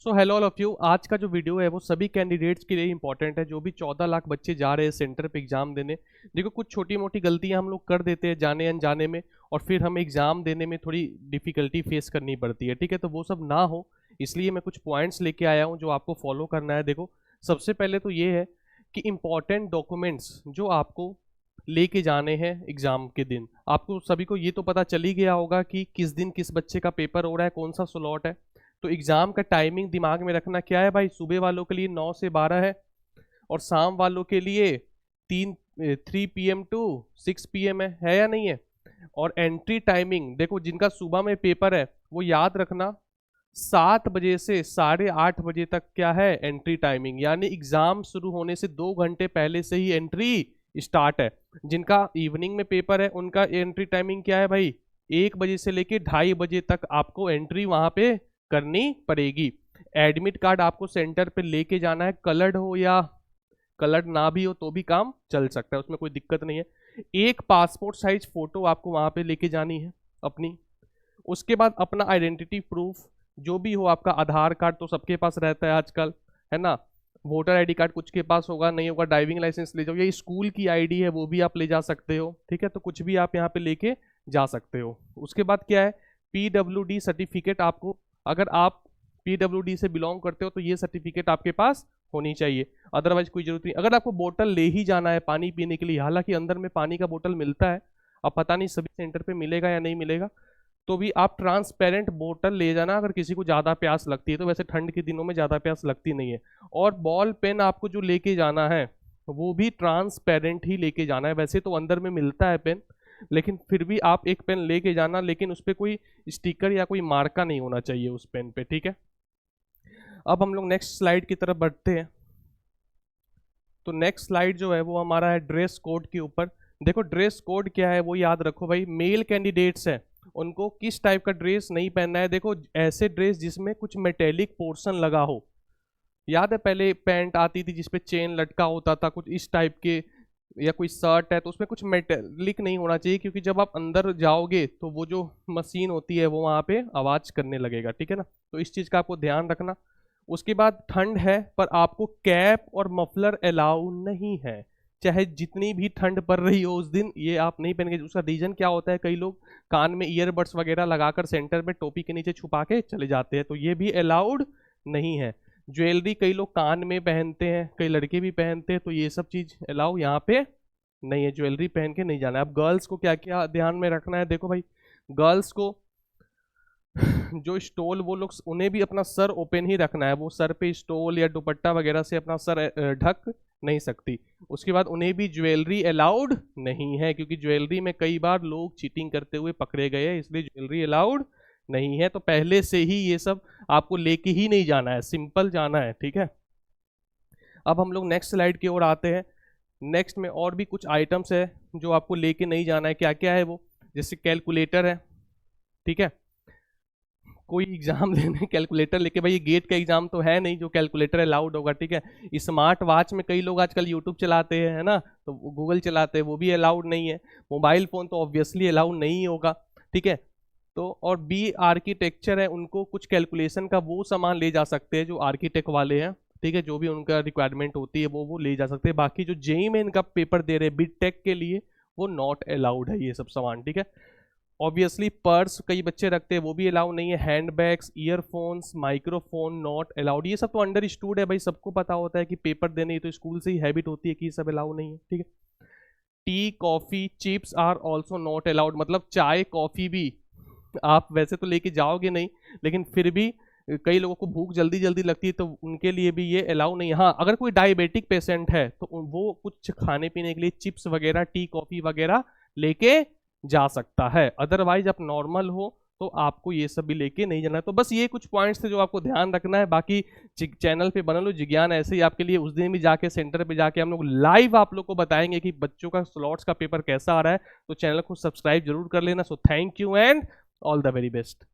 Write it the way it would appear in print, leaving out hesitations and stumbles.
So hello all of you. आज का जो वीडियो है वो सभी कैंडिडेट्स के लिए इंपॉर्टेंट है जो भी 14 लाख बच्चे जा रहे हैं सेंटर पे एग्जाम देने। देखो, कुछ छोटी मोटी गलतियां हम लोग कर देते हैं जाने अनजाने में, और फिर हमें एग्जाम देने में थोड़ी डिफिकल्टी फेस करनी पड़ती है। ठीक है, तो वो सब ना हो इसलिए मैं कुछ पॉइंट्स लेके आया हूँ जो आपको फॉलो करना है। देखो, सबसे पहले तो ये है कि इम्पॉर्टेंट डॉक्यूमेंट्स जो आपको लेके जाने हैं एग्जाम के दिन, आपको सभी को ये तो पता चल ही गया होगा कि किस दिन किस बच्चे का पेपर हो रहा है, कौन सा स्लॉट है। तो एग्जाम का टाइमिंग दिमाग में रखना क्या है भाई। सुबह वालों के लिए 9 से 12 है, और शाम वालों के लिए 3 PM टू 6 PM है या नहीं है। और एंट्री टाइमिंग देखो, जिनका सुबह में पेपर है वो याद रखना 7 बजे से 8:30 बजे तक क्या है एंट्री टाइमिंग, यानी एग्जाम शुरू होने से 2 घंटे पहले से ही एंट्री स्टार्ट है। जिनका इवनिंग में पेपर है उनका एंट्री टाइमिंग क्या है भाई, 1 बजे से लेके 2:30 बजे तक आपको एंट्री वहां पे करनी पड़ेगी। एडमिट कार्ड आपको सेंटर पे लेके जाना है, कलर्ड हो या कलर्ड ना भी हो तो भी काम चल सकता है, उसमें कोई दिक्कत नहीं है। एक पासपोर्ट साइज फोटो आपको वहां पे लेके जानी है अपनी। उसके बाद अपना आइडेंटिटी प्रूफ जो भी हो, आपका आधार कार्ड तो सबके पास रहता है आजकल, है ना। वोटर आईडी कार्ड कुछ के पास होगा, नहीं होगा ड्राइविंग लाइसेंस ले जाओ, या स्कूल की आईडी है वो भी आप ले जा सकते हो। ठीक है, तो कुछ भी आप यहाँ पे लेके जा सकते हो। उसके बाद क्या है, PWD सर्टिफिकेट आपको, अगर आप PWD से बिलोंग करते हो तो ये सर्टिफिकेट आपके पास होनी चाहिए, अदरवाइज कोई जरूरत नहीं। अगर आपको बोतल ले ही जाना है पानी पीने के लिए, हालांकि अंदर में पानी का बोतल मिलता है, अब पता नहीं सभी सेंटर पे मिलेगा या नहीं मिलेगा, तो भी आप ट्रांसपेरेंट बोतल ले जाना अगर किसी को ज़्यादा प्यास लगती है। तो वैसे ठंड के दिनों में ज़्यादा प्यास लगती नहीं है। और बॉल पेन आपको जो लेके जाना है वो भी ट्रांसपेरेंट ही लेके जाना है। वैसे तो अंदर में मिलता है पेन, लेकिन फिर भी आप एक पेन लेके जाना, लेकिन उस पर कोई स्टिकर या कोई मार्का नहीं होना चाहिए उस पेन पे। ठीक है, अब हम लोग नेक्स्ट स्लाइड की तरफ बढ़ते हैं। तो नेक्स्ट स्लाइड जो है वो हमारा है ड्रेस कोड के ऊपर। देखो, ड्रेस कोड क्या है वो याद रखो भाई। मेल कैंडिडेट्स है उनको किस टाइप का ड्रेस नहीं पहनना है। देखो, ऐसे ड्रेस जिसमें कुछ मेटेलिक पोर्शन लगा हो। याद है पहले पैंट आती थी जिसपे चेन लटका होता था, कुछ इस टाइप के, या कोई शर्ट है तो उसमें कुछ मेटेलिक नहीं होना चाहिए, क्योंकि जब आप अंदर जाओगे तो वो जो मशीन होती है वो वहाँ पे आवाज करने लगेगा। ठीक है ना, तो इस चीज का आपको ध्यान रखना। उसके बाद ठंड है पर आपको कैप और मफलर अलाउ नहीं है, चाहे जितनी भी ठंड पड़ रही हो उस दिन ये आप नहीं पहनेंगे। उसका रीजन क्या होता है, कई लोग कान में ईयरबड्स वगैरह लगाकर सेंटर में टोपी के नीचे छुपा के चले जाते हैं, तो ये भी अलाउड नहीं है। ज्वेलरी कई लोग कान में पहनते हैं, कई लड़के भी पहनते हैं, तो ये सब चीज अलाउ यहाँ पे नहीं है, ज्वेलरी पहन के नहीं जाना है। अब गर्ल्स को क्या क्या ध्यान में रखना है, देखो भाई, गर्ल्स को जो स्टोल, वो लोग उन्हें भी अपना सर ओपन ही रखना है, वो सर पे स्टोल या दुपट्टा वगैरह से अपना सर ढक नहीं सकती। उसके बाद उन्हें भी ज्वेलरी अलाउड नहीं है, क्योंकि ज्वेलरी में कई बार लोग चीटिंग करते हुए पकड़े गए हैं, इसलिए ज्वेलरी अलाउड नहीं है। तो पहले से ही ये सब आपको लेके ही नहीं जाना है, सिंपल जाना है। ठीक है, अब हम लोग नेक्स्ट स्लाइड की ओर आते हैं। नेक्स्ट में और भी कुछ आइटम्स है जो आपको लेके नहीं जाना है। क्या क्या है वो, जैसे कैलकुलेटर है। ठीक है, कोई एग्जाम लेने कैलकुलेटर लेके, भाई ये गेट का एग्जाम तो है नहीं जो कैलकुलेटर अलाउड होगा। ठीक है, स्मार्ट वॉच में कई लोग आजकल यूट्यूब चलाते हैं, है ना, तो गूगल चलाते हैं, वो भी अलाउड नहीं है। मोबाइल फोन तो ऑब्वियसली अलाउड नहीं होगा। ठीक है, तो और बी आर्किटेक्चर है, उनको कुछ कैलकुलेशन का वो सामान ले जा सकते हैं जो आर्किटेक्ट वाले हैं। ठीक है, जो भी उनका रिक्वायरमेंट होती है वो ले जा सकते हैं। बाकी जो जेई में इनका पेपर दे रहे हैं बिट टेक के लिए, वो नॉट अलाउड है ये सब सामान। ठीक है, ऑब्वियसली पर्स कई बच्चे रखते हैं वो भी अलाउ नहीं है। Hand bags, earphones, microphone not allowed. ये सब तो अंडर स्टूड है भाई, सबको पता होता है कि पेपर देने तो स्कूल से ही हैबिट होती है कि ये सब अलाउ नहीं है। ठीक है, tea coffee chips are also not allowed, मतलब चाय कॉफी भी आप वैसे तो लेके जाओगे नहीं, लेकिन फिर भी कई लोगों को भूख जल्दी जल्दी लगती है तो उनके लिए भी ये अलाउ नहीं है। हाँ, अगर कोई डायबिटिक पेशेंट है तो वो कुछ खाने पीने के लिए चिप्स वगैरह, टी कॉफी वगैरह लेके जा सकता है। अदरवाइज आप नॉर्मल हो तो आपको ये सब भी लेके नहीं जाना है। तो बस ये कुछ पॉइंट्स थे जो आपको ध्यान रखना है। बाकी चैनल पे बना लो जिज्ञान, ऐसे ही आपके लिए उस दिन भी जाके सेंटर पे जाके हम लोग लाइव आप लोग को बताएंगे कि बच्चों का स्लॉट्स का पेपर कैसा आ रहा है। तो चैनल को सब्सक्राइब जरूर कर लेना। So thank you and all the very best.